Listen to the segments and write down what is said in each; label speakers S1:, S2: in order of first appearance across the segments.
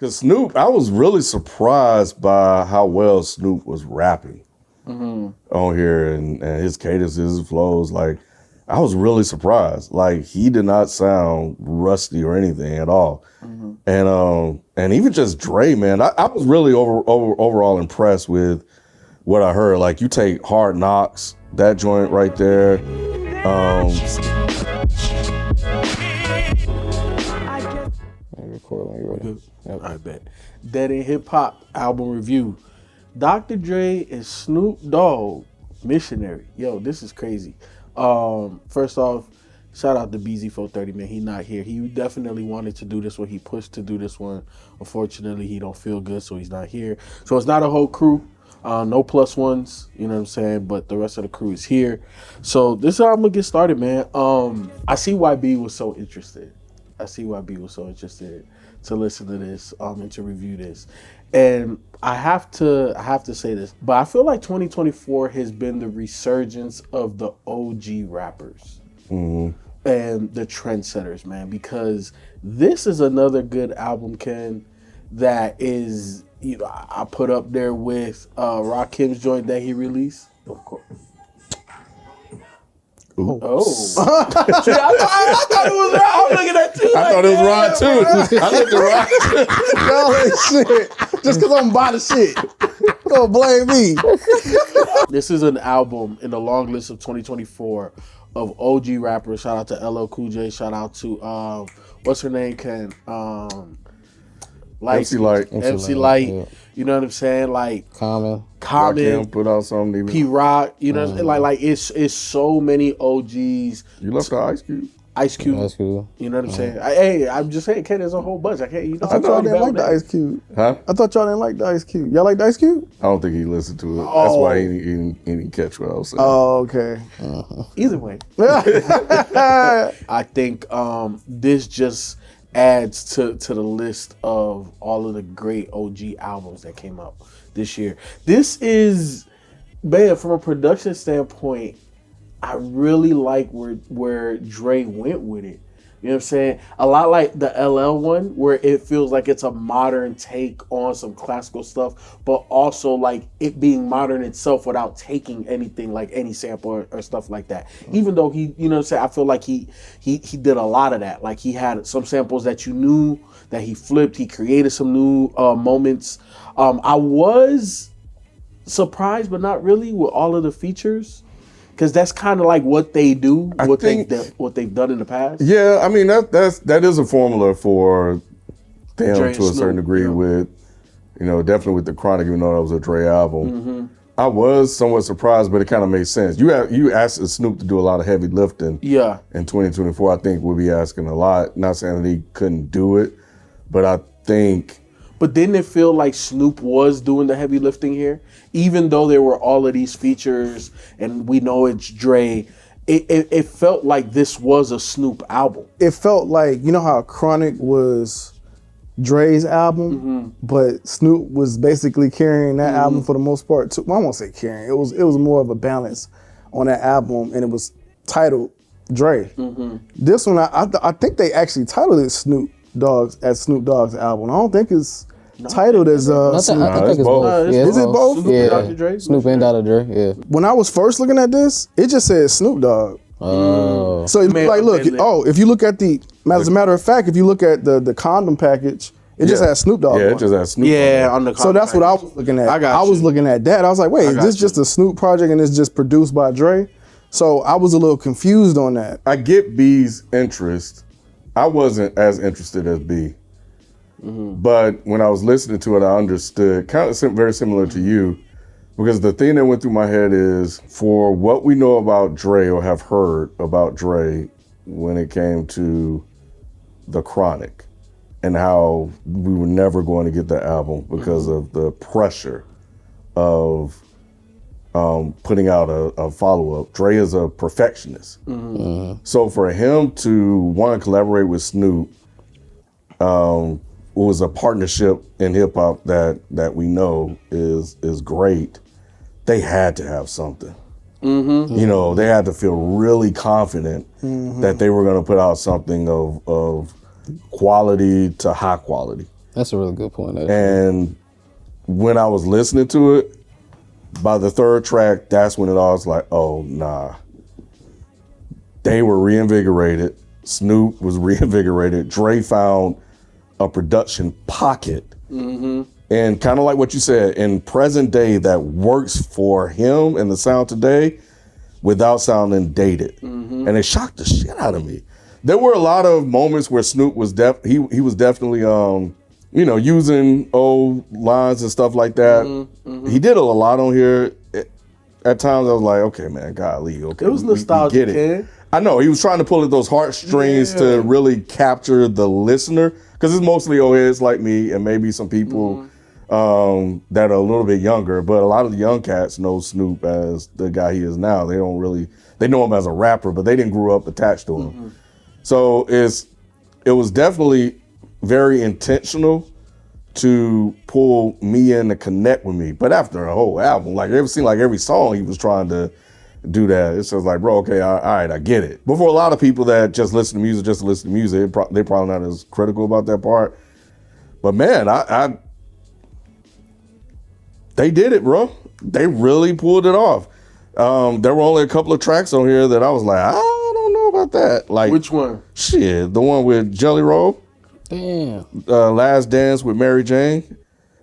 S1: Because Snoop, I was really surprised by how well Snoop was rapping on here and his cadences, his flows. Like, I was really surprised. Like, he did not sound rusty or anything at all. And even just Dre, man, I was really overall impressed with what I heard. Like, you take Hard Knocks, that joint right there.
S2: Record when you're ready. Yep.
S3: I bet. Dead End Hip Hop album review. Dr. Dre and Snoop Dogg, Missionary. Yo, this is crazy. First off, shout out to Beezy 430, man. He not here. He definitely wanted to do this one. He pushed to do this one. Unfortunately, he don't feel good, so he's not here. So it's not a whole crew. No plus ones, you know what I'm saying? But the rest of the crew is here. So this is how I'm gonna get started, man. I see why B was so interested. To listen to this and to review this. And I have to say this, but I feel like 2024 has been the resurgence of the OG rappers and the trendsetters, man, because this is another good album, Ken, that is, you know, I put up there with Rakim's joint that he released. Of course. Oh. See, I thought it was Rod. I'm looking at you.
S1: I thought it was Rod too. I looked at Rod.
S2: Y'all ain't shit. Just because I'm by the shit. Don't blame me.
S3: This is an album in the long list of 2024 of OG rappers. Shout out to LL Cool J. Shout out to, what's her name, Ken?
S1: MC Light.
S2: Yeah.
S3: You know what I'm saying? Like
S2: Common.
S1: Rakim put out something even.
S3: P-Rock. You know what I'm saying? Like it's so many OGs.
S1: You left out Ice Cube.
S3: Ice Cube.
S2: That's cool.
S3: You know what I'm saying? I'm just saying, Ken, there's a whole bunch. I can't. You know,
S2: I thought y'all didn't like the Ice Cube.
S1: Huh?
S2: I thought y'all didn't like the Ice Cube. Y'all like the Ice Cube?
S1: I don't think he listened to it. That's why he didn't catch what I was saying.
S2: Oh, okay.
S3: Either way, I think this just adds to the list of all of the great OG albums that came out this year. This is, man, from a production standpoint, I really like where Dre went with it. You know what I'm saying? A lot like the LL one, where it feels like it's a modern take on some classical stuff, but also like it being modern itself without taking anything like any sample or stuff like that. Even though he, you know what I'm saying, I feel like he did a lot of that. Like he had some samples that you knew that he flipped. He created some new moments. I was surprised, but not really, with all of the features. Because that's kind of like what they do, what they've done in the past.
S1: Yeah, I mean that is a formula for them
S3: Dre
S1: to a certain degree. With, you know, definitely with the Chronic, even though that was a Dre album. I was somewhat surprised, but it kind of made sense. You asked Snoop to do a lot of heavy lifting.
S3: Yeah.
S1: In 2024, I think we'll be asking a lot. Not saying that he couldn't do it, but I think.
S3: But didn't it feel like Snoop was doing the heavy lifting here? Even though there were all of these features and we know it's Dre, it felt like this was a Snoop album.
S2: It felt like, you know how Chronic was Dre's album, but Snoop was basically carrying that album for the most part too. Well, I won't say carrying. It was more of a balance on that album, and it was titled Dre. This one, I think they actually titled it Snoop Dogg's album. I don't think it's titled as Snoop.
S1: I think it's both.
S2: Is it both?
S3: Snoop and Dr. Dre?
S2: Snoop and Dr. Dre, yeah. When I was first looking at this, it just said Snoop Dogg.
S4: Oh.
S2: So like, look, if you look at as a matter of fact, if you look at the condom package, it just has Snoop Dogg.
S1: Yeah, it just has Snoop.
S3: On the condom
S2: so that's
S3: package.
S2: what I was looking at.
S3: I
S2: was looking at that. I was like, wait, is this just a Snoop project and it's just produced by Dre? So I was a little confused on that.
S1: I get B's interest. I wasn't as interested as B. But when I was listening to it, I understood, kind of very similar to you, because the thing that went through my head is, for what we know about Dre or have heard about Dre when it came to the Chronic and how we were never going to get the album because of the pressure of putting out a follow-up. Dre is a perfectionist. So for him to want to collaborate with Snoop, it was a partnership in hip hop that we know is great. They had to have something. You know, they had to feel really confident that they were going to put out something of quality to high quality.
S4: That's a really good point. Actually.
S1: And when I was listening to it, by the third track, that's when it all was like, oh, nah. They were reinvigorated. Snoop was reinvigorated. Dre found a production pocket. Mm-hmm. And kind of like what you said, in present day, that works for him and the sound today without sounding dated. Mm-hmm. And it shocked the shit out of me. There were a lot of moments where Snoop was he was definitely using old lines and stuff like that. Mm-hmm. Mm-hmm. He did a lot on here. At times I was like, okay, man, golly, okay.
S3: It was nostalgic,
S1: we get it. I know, he was trying to pull at those heartstrings to really capture the listener, because it's mostly old heads like me and maybe some people that are a little bit younger, but a lot of the young cats know Snoop as the guy he is now. They know him as a rapper, but they didn't grow up attached to him. Mm-hmm. So it was definitely very intentional to pull me in to connect with me. But after a whole album, it seemed like every song he was trying to do that. It's just like, bro, okay, all right, I get it. But for a lot of people that just listen to music, they're probably not as critical about that part. But man, they did it, bro. They really pulled it off. There were only a couple of tracks on here that I was like, I don't know about that. Like,
S3: which one?
S1: Shit, the one with Jelly Roll.
S4: Damn.
S1: Last Dance with Mary Jane.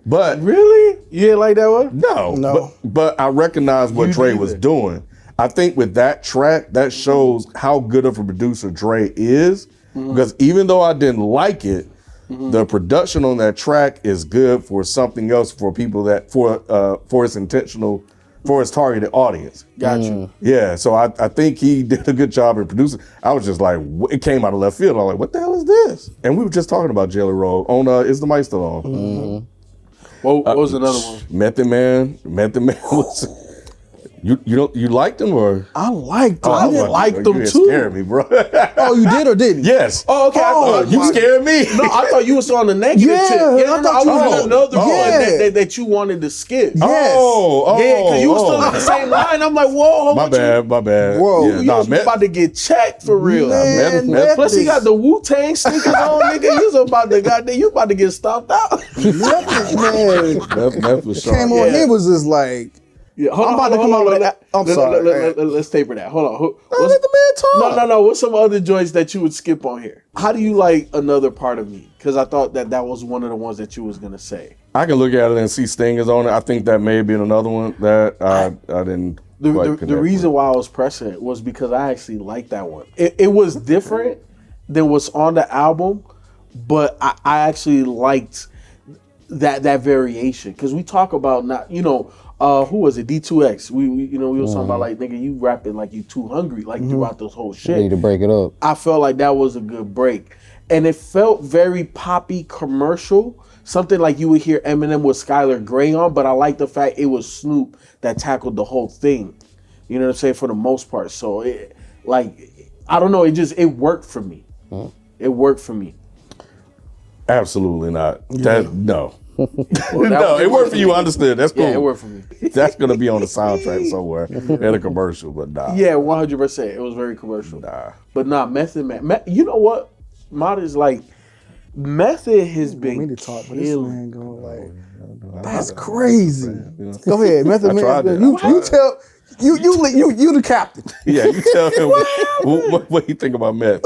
S1: But
S3: really? You didn't like that one?
S1: No. But I recognize what Dre was doing. I think with that track, that shows how good of a producer Dre is. Mm-hmm. Because even though I didn't like it, the production on that track is good for something else, for people that for its targeted audience.
S3: Got you.
S1: Yeah, so I think he did a good job in producing. I was just like, it came out of left field. I was like, what the hell is this? And we were just talking about Jelly Roll on Is the Mic Still On?
S3: Mm-hmm. What was another one?
S1: Method Man was. You liked him or?
S2: I liked him.
S3: I liked them too.
S1: You scared me, bro.
S2: Oh, you did or didn't?
S1: Yes.
S3: Oh, okay.
S1: You scared me.
S3: No, I thought you was on the negative tip. Yeah, I was on another one that you wanted to skip.
S2: Yes.
S3: Yeah, because you was still on the same line. I'm like, whoa.
S1: My bad.
S3: Whoa, you was about to get checked for real.
S2: Man,
S3: plus he got the Wu-Tang sneakers on, nigga. You about to get stomped out.
S1: Meth was sharp.
S2: Came on, he was just like,
S3: yeah,
S2: I'm about to come out with that. I'm sorry.
S3: Let's taper that. Hold on.
S2: Let the man talk.
S3: No. What's some other joints that you would skip on here? How do you like Another Part of Me? Because I thought that was one of the ones that you was going to say.
S1: I can look at it and see Sting is on it. I think that may be another one that I didn't
S3: The reason why I was pressing it was because I actually liked that one. It was different than what's on the album, but I actually liked that variation. Because we talk about who was it? D2X. We was talking about like, nigga, you rapping like you too hungry, like throughout this whole shit.
S4: You need to break it up.
S3: I felt like that was a good break. And it felt very poppy commercial. Something like you would hear Eminem with Skylar Grey on, but I like the fact it was Snoop that tackled the whole thing. You know what I'm saying? For the most part. So I don't know, it worked for me. It worked for me.
S1: Absolutely not. No.
S3: Well,
S1: no, it worked for you. I understood. That's cool.
S3: Yeah, it worked for me.
S1: That's gonna be on the soundtrack somewhere in a commercial, but nah.
S3: Yeah, 100%. It was very commercial.
S1: Nah.
S3: But Method Man. You know what? Mod is like, Method has been
S2: me to talk, but this man going like, that's crazy. Go ahead, Method Man. You tell. You the captain.
S1: Yeah, you tell him what you think about meth.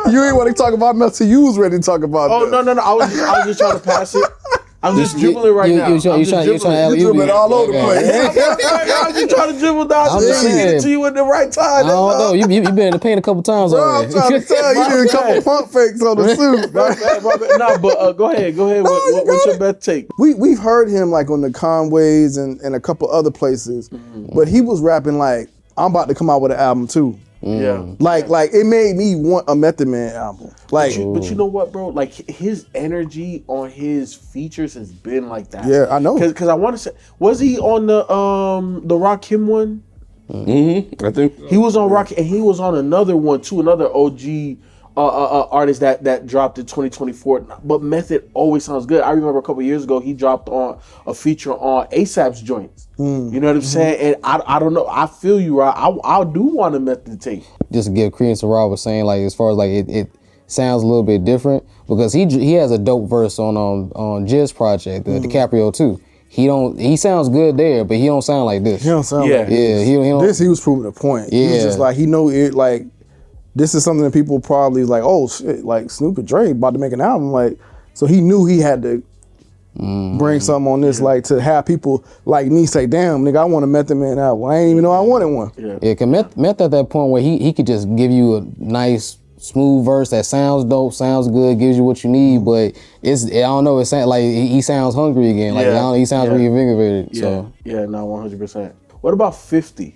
S2: You ain't want to talk about meth till you was ready to talk about
S3: meth. No. I was just trying to pass it. I'm just dribbling right now.
S4: You're trying to
S2: dribbling all over the place.
S3: I'm just trying to dribble down. I'm just getting it to you at the right time.
S4: I don't know. You've been in the paint a couple times already.
S2: I'm trying to tell you, did a couple pump fakes on the suit.
S3: No, but go ahead. What's your best take?
S2: We've heard him like on the Conways and a couple other places, but he was rapping like, I'm about to come out with an album too.
S3: Yeah,
S2: like it made me want a Method Man album. Like,
S3: but you know what, bro? Like his energy on his features has been like that.
S2: Yeah, I know.
S3: Because I want to say, was he on the Rakim one?
S1: Mm-hmm. I think
S3: he was on Rock, and he was on another one too. Another OG artist that dropped in 2024. But Method always sounds good. I remember a couple years ago he dropped on a feature on ASAP's joints. You know what I'm saying? And I don't know. I feel you, right? I do want a Method tape.
S4: Just to give credence to Rob was saying, like, as far as like it sounds a little bit different because he has a dope verse on Jizz Project, the DiCaprio too. He sounds good there, but he don't sound like this.
S2: He don't sound like
S4: Yeah, he don't.
S2: this. He was proving a point. He was
S4: Yeah.
S2: just like, he know it, like, this is something that people probably like, oh shit, like Snoop and Dre about to make an album, like, so he knew he had to bring something on this, like, to have people like me say, damn, nigga, I want a Method Man album. I ain't even know I wanted one.
S4: Yeah, cause Meth at that point where he could just give you a nice smooth verse that sounds dope, sounds good, gives you what you need, but I don't know, it sounds like he sounds hungry again. Like he sounds reinvigorated.
S3: Yeah,
S4: So
S3: yeah, no, 100%. What about 50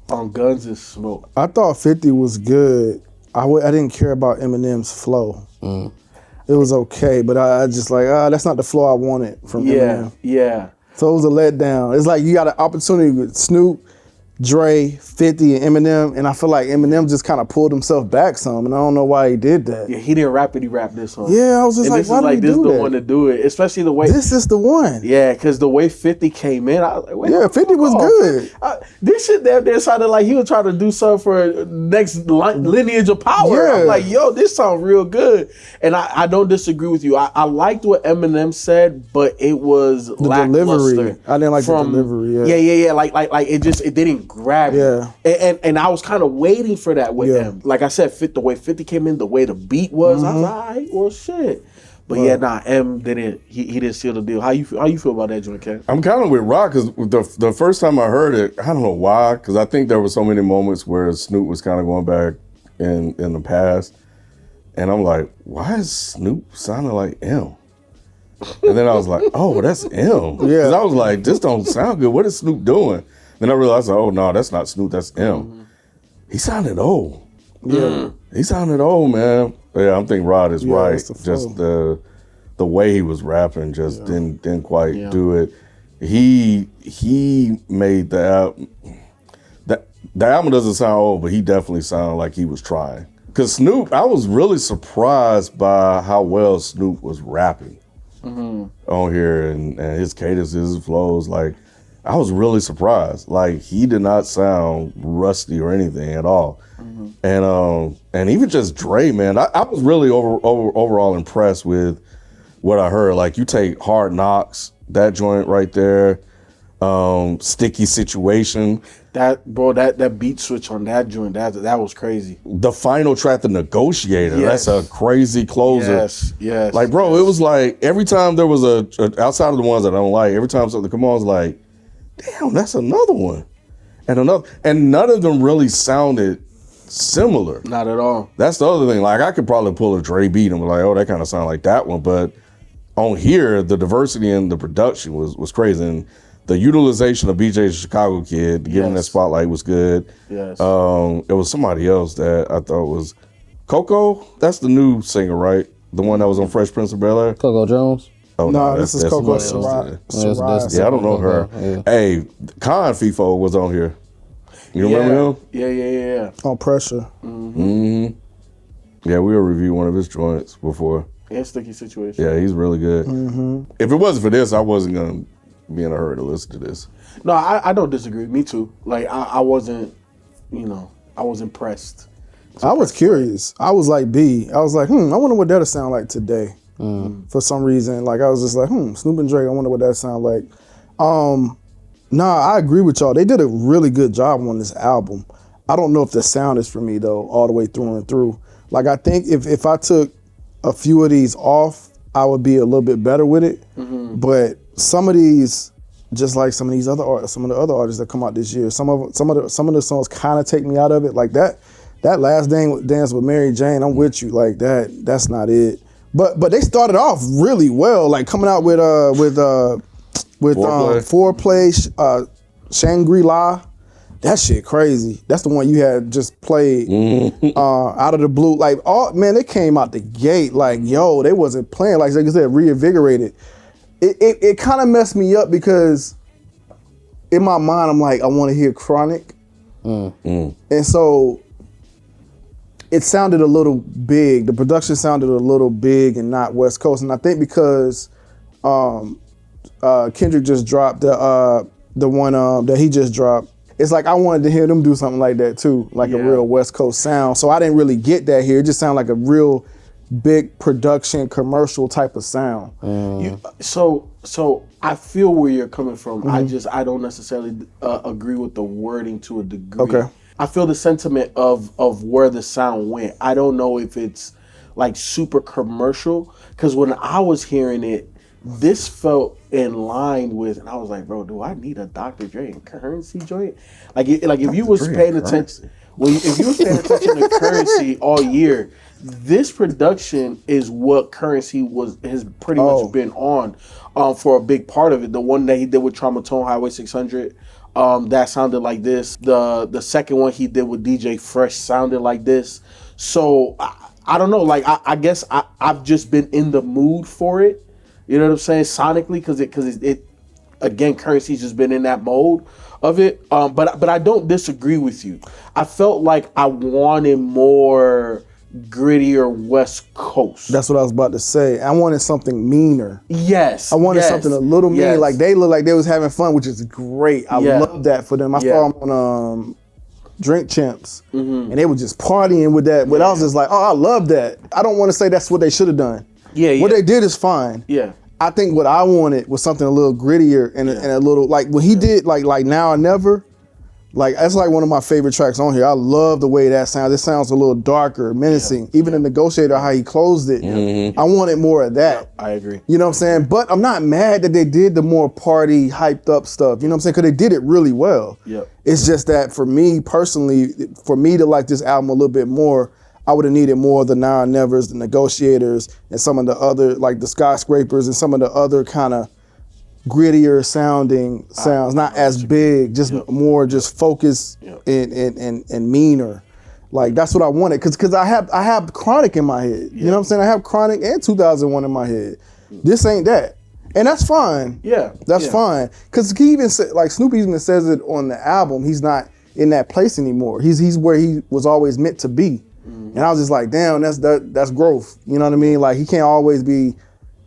S3: on Guns and Smoke?
S2: I thought 50 was good. I didn't care about Eminem's flow. It was okay, but I just like, that's not the flow I wanted from Eminem.
S3: Yeah.
S2: So it was a letdown. It's like you got an opportunity with Snoop, Dre, 50, and Eminem, and I feel like Eminem just kind of pulled himself back some, and I don't know why he did that.
S3: Yeah, he didn't rappity rap this one.
S2: Yeah, I was just
S3: and
S2: like,
S3: this
S2: why
S3: is
S2: did
S3: like
S2: he
S3: this
S2: do
S3: the
S2: that?
S3: one to do it, especially the way.
S2: This is the one.
S3: Yeah, because the way 50 came in, I was like, wait,
S2: Yeah, 50 was good.
S3: This shit there sounded like he was trying to do something for next lineage of power.
S2: Yeah.
S3: I'm like, yo, this sounds real good. And I don't disagree with you. I liked what Eminem said, but it was lackluster.
S2: delivery. I didn't like the delivery,
S3: Yeah. Like it didn't grab
S2: Yeah.
S3: me. And I was kind of waiting for that with him. Like I said, the way 50 came in, the way the beat was, I was like, all right, well, shit. But M didn't. He didn't seal the deal. How you feel about that joint, Ken?
S1: I'm kind of with Rock because the first time I heard it, I don't know why, because I think there were so many moments where Snoop was kind of going back in the past, and I'm like, why is Snoop sounding like M? And then I was like, oh, that's M.
S2: Yeah.
S1: Because I was like, this don't sound good. What is Snoop doing? Then I realized, oh no, that's not Snoop, that's M. He sounded old.
S2: Yeah.
S1: He sounded old, man. Yeah, I'm thinking Rod is right.
S2: that's the
S1: Just the way he was rapping just didn't quite do it. He made the album. The album doesn't sound old, but he definitely sounded like he was trying. Cause Snoop, I was really surprised by how well Snoop was rapping on here and his cadences, his flows. Like, I was really surprised. Like, he did not sound rusty or anything at all. And even just Dre, man, I was really overall impressed with what I heard. Like, you take Hard Knocks, that joint right there, Sticky Situation.
S3: That beat switch on that joint, that was crazy.
S1: The final track, The Negotiator, that's a crazy closer.
S3: Yes.
S1: Like, bro, it was like every time there was a outside of the ones that I don't like, every time something come on, I was like, damn, that's another one. And none of them really sounded similar.
S3: Not at all.
S1: That's the other thing. Like, I could probably pull a Dre beat and be like, oh, that kind of sound like that one. But on here, the diversity in the production was crazy. And the utilization of BJ's Chicago Kid, giving that spotlight was good.
S3: Yes.
S1: It was somebody else that I thought was Coco. That's the new singer, right? The one that was on Fresh Prince of Bel-Air.
S4: Coco Jones.
S1: Oh,
S2: No, this is Coco
S1: somebody else.
S2: Sarai.
S1: Yeah, I don't know her.
S4: Yeah.
S1: Hey, Khan Feefo was on here. You remember him?
S3: Yeah.
S2: On Pressure.
S1: Mm-hmm. Yeah, we will review one of his joints before.
S3: And Sticky Situation.
S1: Yeah, he's really good. If it wasn't for this, I wasn't going to be in a hurry to listen to this.
S3: No, I don't disagree. Me too. Like, I wasn't, I was impressed.
S2: I was curious. I was like B. I was like, I wonder what that'll sound like today. For some reason, like, I was just like, Snoop and Dre, I wonder what that sound like. Nah, I agree with y'all. They did a really good job on this album. I don't know if the sound is for me though, all the way through and through. Like, I think if I took a few of these off, I would be a little bit better with it. But some of these, just like some of the other artists that come out this year, some of the songs kind of take me out of it. Like that last dance with Mary Jane, I'm with you. Like that's not it. But they started off really well, like coming out with Foreplay, Shangri-La. That shit crazy. That's the one you had just played out of the blue. Like, they came out the gate like, yo, they wasn't playing. Like I said, reinvigorated. It kind of messed me up because in my mind, I'm like, I want to hear Chronic. And so it sounded a little big. The production sounded a little big and not West Coast. And I think because Kendrick just dropped the one that he just dropped, it's like I wanted to hear them do something like that too, like a real West Coast sound. So I didn't really get that here. It just sounded like a real big production commercial type of sound.
S3: So I feel where you're coming from.
S2: Mm-hmm.
S3: I don't necessarily agree with the wording to a degree.
S2: Okay.
S3: I feel the sentiment of where the sound went. I don't know if it's like super commercial, because when I was hearing it, this felt in line with, and I was like, bro, do I need a Dr. Dre and Currency joint? Like if you was paying attention, if you was paying attention to Currency all year, this production is what Currency has pretty much been on for a big part of it. The one that he did with Traumatone Highway 600, that sounded like this. The second one he did with DJ Fresh sounded like this. So I don't know. Like I guess I've just been in the mood for it. You know what I'm saying? Sonically, because it again, Currency's just been in that mode of it. But I don't disagree with you. I felt like I wanted more grittier West Coast.
S2: That's what I was about to say. I wanted something meaner.
S3: Yes.
S2: I wanted something a little mean. Like they look like they was having fun, which is great. I love that for them. I saw them on Drink Champs, and they were just partying with that. But I was just like, oh, I love that. I don't want to say that's what they should have done. What they did is fine. I think what I wanted was something a little grittier and a little, like when he did like Now or Never, like that's like one of my favorite tracks on here. I love the way that sounds. It sounds a little darker, menacing. Even the Negotiator, how he closed it. I wanted more of that.
S3: I agree.
S2: You know what I'm saying? But I'm not mad that they did the more party, hyped up stuff. You know what I'm saying? Because they did it really well. It's just that for me personally, for me to like this album a little bit more, I would have needed more of the Now or Nevers, the Negotiators, and some of the other, like the Skyscrapers and some of the other kind of grittier sounding sounds, not as big, just more just focused and meaner. Like that's what I wanted, because I have Chronic in my head. You know what I'm saying? I have Chronic and 2001 in my head. This ain't that. And that's fine. That's fine. Because he even said, like Snoop even says it on the album, he's not in that place anymore. He's where he was always meant to be. And I was just like, damn, that's growth. You know what I mean? Like he can't always be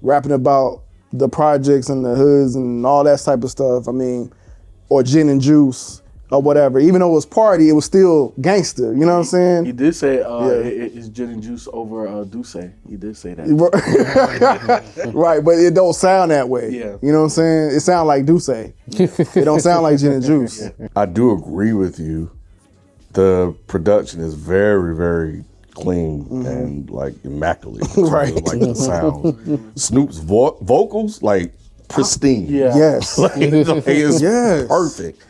S2: rapping about the projects and the hoods and all that type of stuff. I mean, or gin and juice or whatever. Even though it was party, it was still gangster. You know what I'm saying?
S3: He did say it's gin and juice over Duce. He did say that.
S2: Right, but it don't sound that way. You know what I'm saying? It sounds like Duce. It don't sound like gin and juice.
S1: I do agree with you. The production is very, very clean and like immaculate.
S2: Right.
S1: Like the sound. Snoop's vocals, like pristine.
S2: Yes.
S1: Like, it's perfect.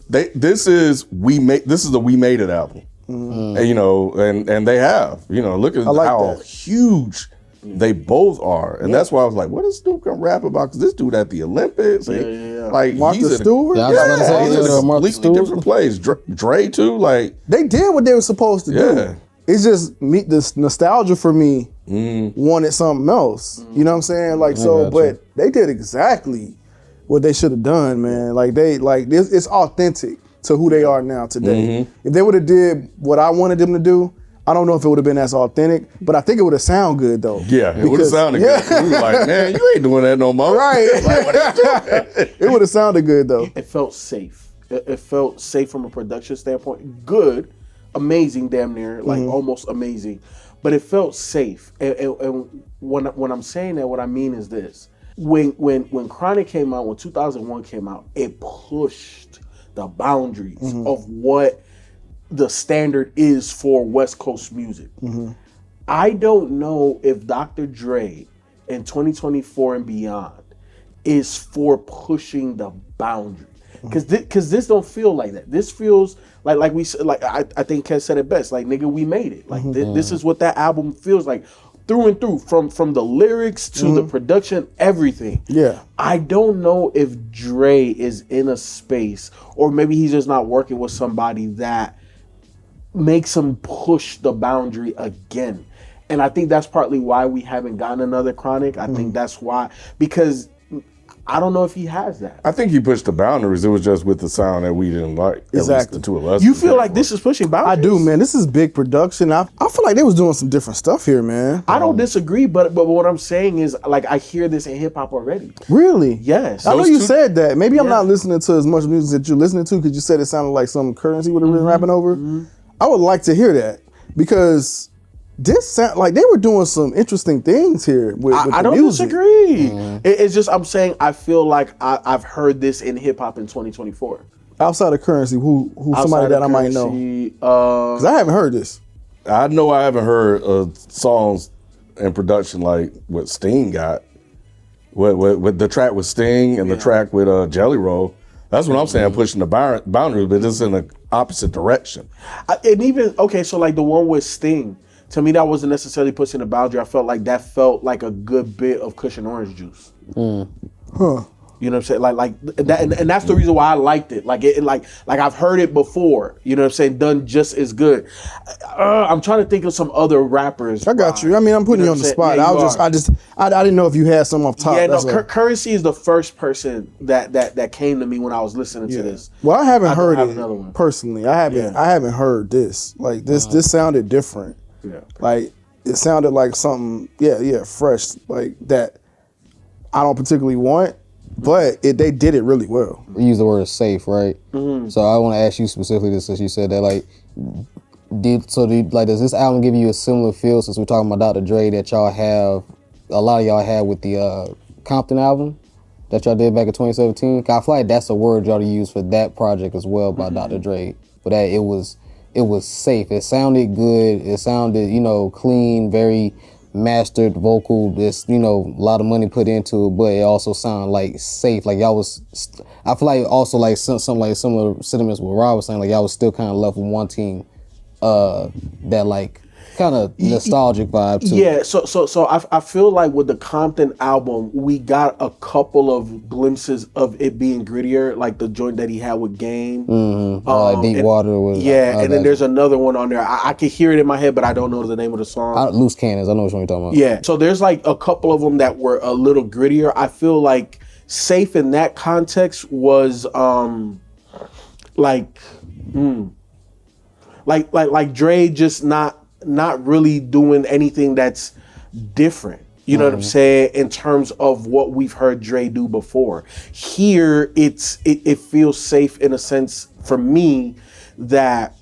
S1: This is the We Made It album. And, you know, and they have. You know, look at how huge they both are. And that's why I was like, what is Snoop gonna rap about? Because this dude at the Olympics, like
S2: Martha Stewart?
S1: He's in a completely different place. Dre too, like.
S2: They did what they were supposed to do. It's just this nostalgia for me wanted something else. You know what I'm saying? Like but they did exactly what they should have done, man. Like it's authentic to who they are now today. If they would have did what I wanted them to do, I don't know if it would have been as authentic, but I think it would have sounded good though.
S1: Yeah, it would have sounded good. We were like, man, you ain't doing that no more.
S2: Right. Like, what are you doing? It would have sounded good though.
S3: It felt safe. It felt safe from a production standpoint. Good, amazing, damn near, like almost amazing. But it felt safe. And when I'm saying that, what I mean is this. When Chronic came out, when 2001 came out, it pushed the boundaries of what the standard is for West Coast music. I don't know if Dr. Dre in 2024 and beyond is for pushing the boundary, because this don't feel like that. This feels like we said, like I think Ken said it best. Like, nigga, we made it. Like this is what that album feels like through and through, from the lyrics to the production, everything. I don't know if Dre is in a space, or maybe he's just not working with somebody that makes him push the boundary again. And I think that's partly why we haven't gotten another Chronic. I think that's why, because I don't know if he has that.
S1: I think he pushed the boundaries. It was just with the sound that we didn't like. Exactly. At least the two of us.
S3: You feel like this is pushing boundaries?
S2: I do, man. This is big production. I feel like they was doing some different stuff here, man.
S3: I don't disagree, but what I'm saying is, like, I hear this in hip hop already.
S2: Really?
S3: Yes.
S2: I know you said that. Maybe I'm not listening to as much music that you're listening to, because you said it sounded like some Currency would have been rapping over. I would like to hear that, because this sound like they were doing some interesting things here with
S3: I
S2: the
S3: don't
S2: music.
S3: disagree. It's just I'm saying I feel like I've heard this in hip hop in 2024.
S2: Outside of Currency, who somebody that I might know? Because I haven't heard this.
S1: I know I haven't heard songs and production like what Sting got. With the track with Sting and the track with Jelly Roll. That's what I'm saying, pushing the boundaries, but it's in the opposite direction.
S3: And even, okay, so like the one with Sting, to me that wasn't necessarily pushing the boundary. I felt like that felt like a good bit of cushion orange juice.
S2: Huh.
S3: You know what I'm saying? Like that, and that's the reason why I liked it. Like I've heard it before. You know what I'm saying? Done just as good. I'm trying to think of some other rappers.
S2: I got you. I mean, I'm putting you on the spot.
S3: Yeah,
S2: I didn't know if you had some off top.
S3: Yeah, no. Currency is the first person that came to me when I was listening to this.
S2: Well, I haven't heard
S3: have
S2: it
S3: another one.
S2: personally. I haven't heard this. Like this sounded different.
S3: Yeah.
S2: Like it sounded like something. Yeah, fresh. Like that. I don't particularly want. But they did it really well.
S4: We use the word safe, right? So I want to ask you specifically this, since you said that, like, does this album give you a similar feel, since we're talking about Dr. Dre, that a lot of y'all had with the Compton album that y'all did back in 2017? I feel like that's a word y'all use for that project as well by Dr. Dre. But that it was safe. It sounded good. It sounded, clean, very mastered vocal. There's, a lot of money put into it, but it also sounded like safe. Like y'all was, I feel like also like something like similar sentiments with Rob was saying, like y'all was still kind of left with one team that like kind of nostalgic vibe too.
S3: Yeah, so I feel like with the Compton album, we got a couple of glimpses of it being grittier, like the joint that he had with Game.
S4: Like Deep Water was.
S3: And then there's another one on there. I can hear it in my head, but I don't know the name of the song.
S4: Loose Cannons, I know what you're talking about.
S3: Yeah, so there's like a couple of them that were a little grittier. I feel like Safe in that context was like Dre just not really doing anything that's different. You know what I'm saying? In terms of what we've heard Dre do before. Here, it feels safe in a sense for me that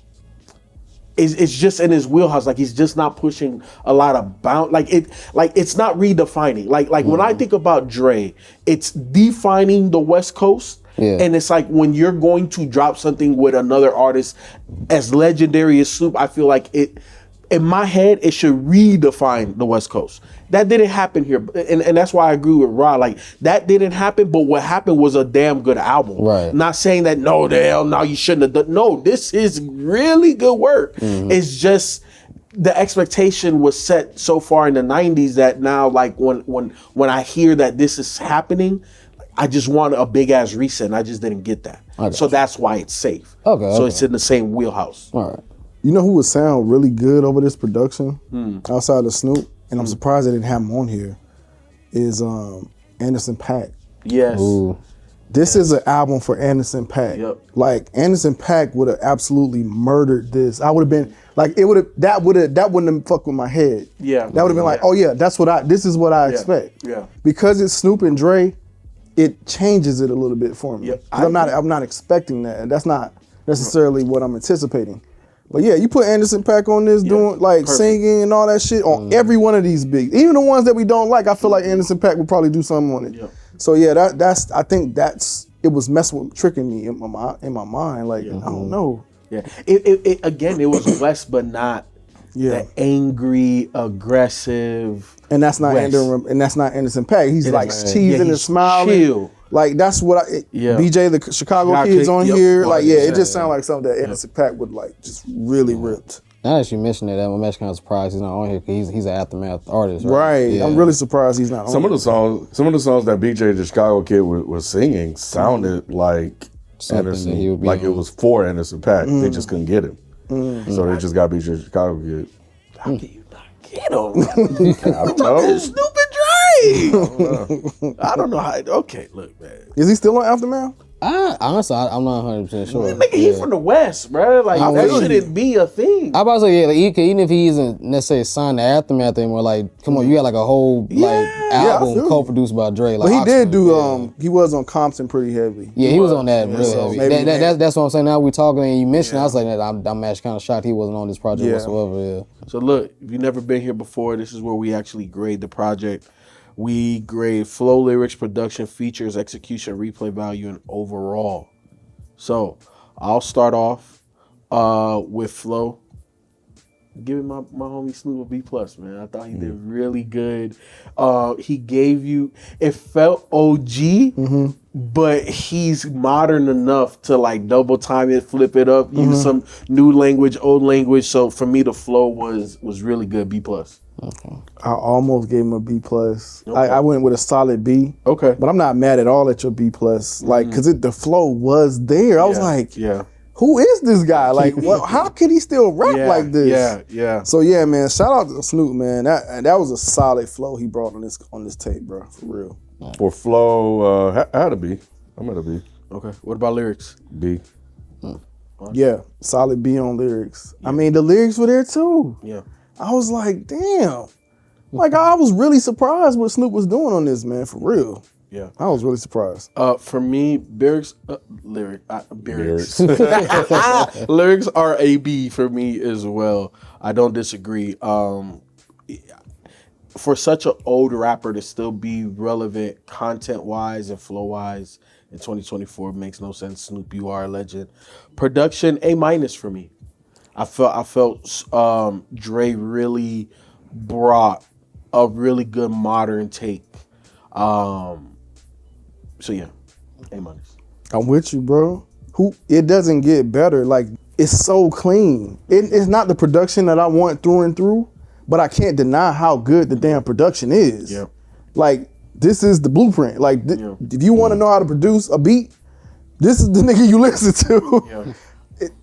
S3: it's just in his wheelhouse. Like he's just not pushing a lot of it's not redefining. Like when I think about Dre, it's defining the West Coast. Yeah. And it's like when you're going to drop something with another artist as legendary as Snoop, I feel like in my head, it should redefine the West Coast. That didn't happen here. And that's why I agree with Rod. Like, that didn't happen, but what happened was a damn good album.
S4: Right.
S3: Not saying that, no, the hell, no, you shouldn't have done. No, this is really good work. It's just the expectation was set so far in the 90s that now, like, when I hear that this is happening, I just want a big-ass reset, and I just didn't get that. So that's why it's safe. So it's in the same wheelhouse.
S4: All right.
S2: You know who would sound really good over this production outside of Snoop, and I'm surprised they didn't have him on here, is Anderson .Paak.
S3: Yes.
S4: Ooh.
S2: This is an album for Anderson .Paak.
S3: Yep.
S2: Like Anderson .Paak would have absolutely murdered this. I would have been like, that wouldn't have fucked with my head.
S3: Yeah.
S2: That would have been like, oh yeah, this is what I expect.
S3: Yeah.
S2: Because it's Snoop and Dre, it changes it a little bit for me.
S3: Yep.
S2: I'm not expecting that. And that's not necessarily what I'm anticipating. But yeah, you put Anderson .Paak on this, doing like singing and all that shit on every one of these big, even the ones that we don't like. I feel like Anderson .Paak would probably do something on it. Yep. So yeah, I think it was messing with, tricking me in my mind. Like I don't know.
S3: Yeah, it was West, but not the angry, aggressive.
S2: And that's not Anderson .Paak. He's like cheesing and smiling.
S3: Chill.
S2: Like that's what BJ the Chicago Kid's on here. Like it just sounds like something that Anderson .Paak would like just really ripped.
S4: Now that you mentioned it, I'm actually kind of surprised he's not on here because he's an Aftermath artist, right?
S2: Right. Yeah. I'm really surprised he's not on
S1: Some of the songs that BJ the Chicago Kid was singing sounded like Anderson, like it was for Anderson .Paak. They just couldn't get him. So they just got BJ the Chicago Kid.
S3: How can you not get him? I don't know. Snoop and Dre. I don't know how. Okay, look, man.
S2: Is he still on Aftermath?
S4: Honestly, I'm not 100% sure.
S3: Nigga, he from the West, bro. Like, that shouldn't be a thing.
S4: I about to say, yeah, like, even if he isn't necessarily signed to Aftermath anymore, like, come on, you got like a whole like album co-produced by Dre. Like,
S2: But he
S4: Oxford,
S2: did do. He was on Compton pretty heavy.
S4: Yeah, he was on that really
S2: so
S4: heavy.
S2: maybe
S4: That's what I'm saying. Now we're talking and you mentioned, I was like, I'm actually kind of shocked he wasn't on this project whatsoever. Yeah.
S3: So look, if you've never been here before, this is where we actually grade the project. We grade flow, lyrics, production, features, execution, replay value, and overall. So I'll start off with flow. Giving my homie Snoop a B+, man. I thought he did really good. He gave you, it felt OG, but he's modern enough to like double time it, flip it up, use some new language, old language. So for me, the flow was really good. B+.
S2: Okay. I almost gave him a B+. I went with a solid B.
S3: Okay.
S2: But I'm not mad at all at your B+. Like, cause the flow was there. I was like, who is this guy? Like, how could he still rap like this?
S3: Yeah.
S2: So yeah, man, shout out to Snoop, man. That was a solid flow he brought on this tape, bro. For real.
S1: For flow, I had a B. I'm at a B.
S3: Okay. What about lyrics?
S1: B.
S2: Yeah, solid B on lyrics. I mean, the lyrics were there too.
S3: Yeah.
S2: I was like, damn. Like, I was really surprised what Snoop was doing on this, man, for real.
S3: Yeah.
S2: I was really surprised.
S3: For me, lyrics. Lyrics are a B for me as well. I don't disagree. For such an old rapper to still be relevant content-wise and flow-wise in 2024 makes no sense. Snoop, you are a legend. Production, A- for me. I felt Dre really brought a really good modern take. So yeah, A-.
S2: I'm with you, bro. It doesn't get better. Like, it's so clean. It's not the production that I want through and through, but I can't deny how good the damn production is.
S3: Yeah.
S2: Like, this is the blueprint. Like, if you want to know how to produce a beat, this is the nigga you listen to. Yeah.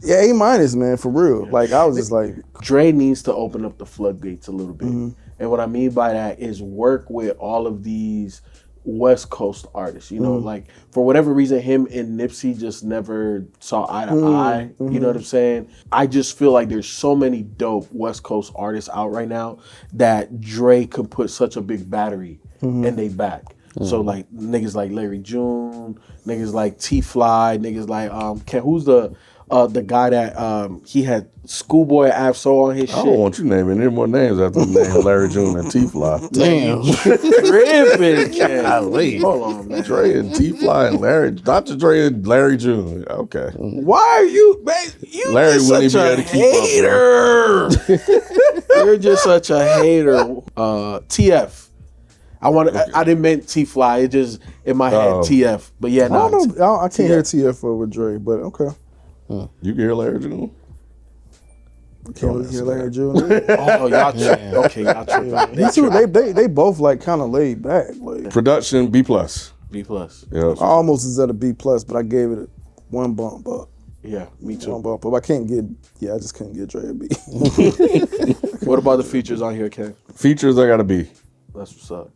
S2: A-, man, for real. Yeah. Like, I was just like,
S3: Dre needs to open up the floodgates a little bit. And what I mean by that is work with all of these West Coast artists, you know, like for whatever reason, him and Nipsey just never saw eye to eye. You know what I'm saying? I just feel like there's so many dope West Coast artists out right now that Dre could put such a big battery in they back. So like niggas like Larry June, niggas like T-Fly, niggas like who's the guy that he had Schoolboy Absol on his shit.
S1: I don't want you naming any more names after the name Larry June and T-Fly.
S4: Damn.
S3: Tripping. Hold on, man.
S1: Dre and T-Fly and Larry, Dr. Dre and Larry June. Okay.
S3: Why are you, man?
S1: Larry wouldn't even be able to keep
S3: hater. You're just such a hater. TF. I didn't mean T-Fly. It just in my head TF. But yeah, no.
S2: I don't know. I can't hear TF over Dre, but okay.
S1: You can hear Larry June?
S2: Can't really hear Larry June.
S3: Oh, y'all tripping. Okay, y'all tripping.
S2: These two, they both like kind of laid back. Like.
S1: Production, B+.
S3: B+.
S1: Yeah.
S2: I almost is at a B+, but I gave it one bump up.
S3: Yeah, me too.
S2: One bump up. I just couldn't get Dre a B.
S3: What about the features on here, Ken?
S1: Features, I got a B.
S3: That's what's up.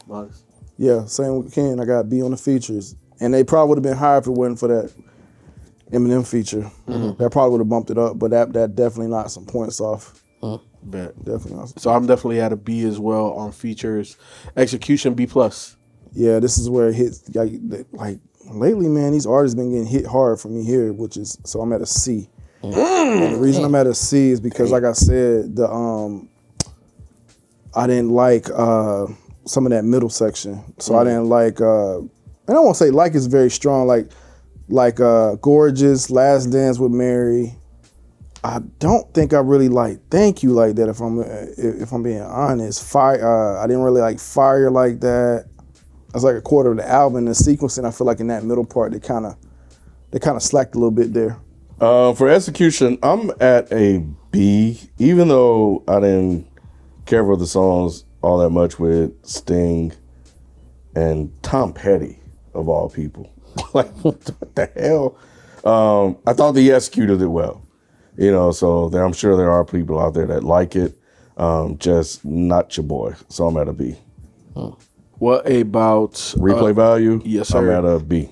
S3: Nice.
S2: Yeah, same with Ken. I got B on the features. And they probably would have been higher if it wasn't for that Eminem feature. That probably would have bumped it up, but that definitely knocked some points off.
S3: Bet.
S2: Definitely knocked some.
S3: So I'm definitely at a B as well on features. Execution, B+.
S2: Yeah, this is where it hits. Like lately, man, these artists been getting hit hard for me here, so I'm at a C. And the reason I'm at a C is because, like I said, I didn't like some of that middle section. So I didn't like, and I won't say like is very strong, like Gorgeous, Last Dance with Mary. I don't think I really like Thank You like that, if I'm being honest. Fire, I didn't really like Fire like that. That's like a quarter of the album. The sequencing, I feel like in that middle part, they kind of slacked a little bit there.
S1: For execution, I'm at a B, even though I didn't care for the songs all that much with Sting and Tom Petty, of all people. Like, what the hell? I thought they executed it well. You know, so I'm sure there are people out there that like it, just not your boy. So I'm at a B.
S3: What about
S1: replay value?
S3: Yes, sir.
S1: I'm at a B.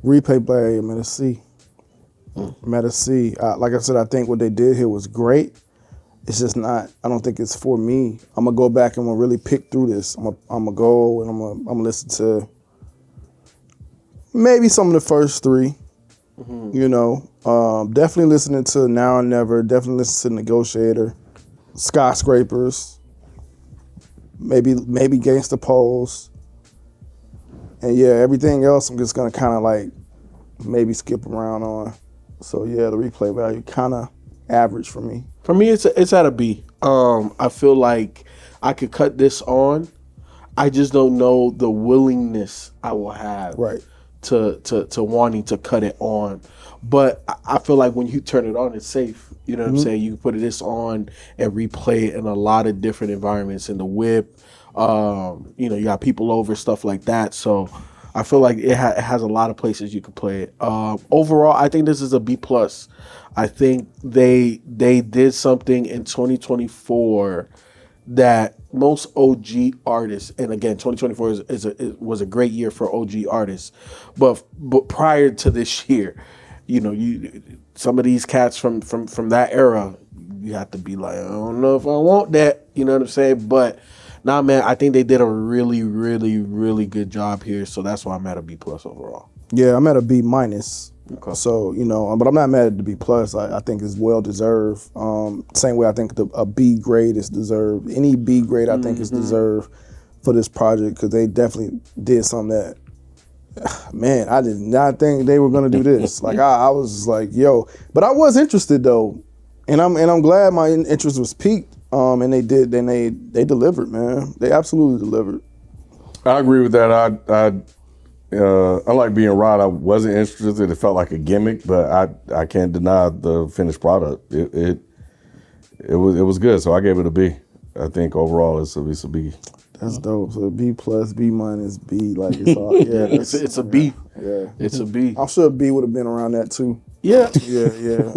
S2: Replay play, I'm at a C. I'm at a C. Like I said, I think what they did here was great. It's just not, I don't think it's for me. I'm gonna go back and I'm gonna really pick through this. I'm gonna go and I'm gonna listen to maybe some of the first three. You know, definitely listening to Now or Never, definitely listen to Negotiator, Skyscrapers, maybe Gangsta Pose. And yeah, everything else I'm just gonna kind of like maybe skip around on. So yeah, the replay value kind of average for me.
S3: For me, it's at a B. I feel like I could cut this on. I just don't know the willingness I will have to wanting to cut it on. But I feel like when you turn it on, it's safe. You know what I'm saying? You can put this on and replay it in a lot of different environments, in the whip. You know, you got people over, stuff like that. So I feel like it has a lot of places you can play it. Overall, I think this is a B+. I think they did something in 2024 that most OG artists, and again, 2024 was a great year for OG artists, but prior to this year, you know, some of these cats from that era, you have to be like, I don't know if I want that, you know what I'm saying? But nah, man, I think they did a really, really, really good job here, so that's why I'm at a B+ overall.
S2: Yeah, I'm at a B-.
S3: Okay.
S2: So, you know, but I'm not mad at the B+. I think it's well deserved. Same way I think a B grade is deserved. Any B grade I think is deserved for this project, because they definitely did something that, man, I did not think they were gonna do this. Like I was just like, yo, but I was interested though, and I'm glad my interest was piqued. And they did. Then they delivered, man. They absolutely delivered.
S1: I agree with that. Unlike being Rod, I wasn't interested. It felt like a gimmick, but I can't deny the finished product. It was good, so I gave it a B. I think overall it's a B.
S2: That's dope. So B+, B-, B, like it's all. Yeah,
S3: it's a B.
S2: Yeah,
S3: It's a B.
S2: I'm sure B would have been around that too.
S3: Yeah.
S2: Yeah.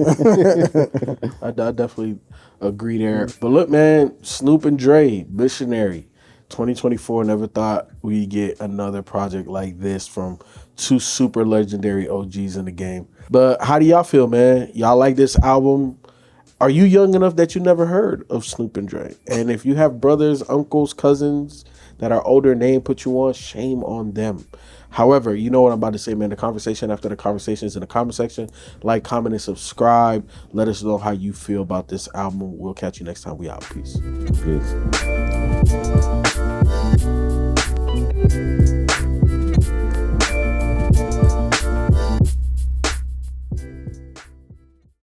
S3: I definitely agree there. But look, man, Snoop and Dre, Missionary, 2024. Never thought we'd get another project like this from two super legendary OGs in the game. But how do y'all feel, man? Y'all like this album? Are you young enough that you never heard of Snoop and Dre? And if you have brothers, uncles, cousins that are older and they ain't put you on, shame on them. However, you know what I'm about to say, man. The conversation after the conversation is in the comment section. Like, comment, and subscribe. Let us know how you feel about this album. We'll catch you next time. We out. Peace.
S1: Peace.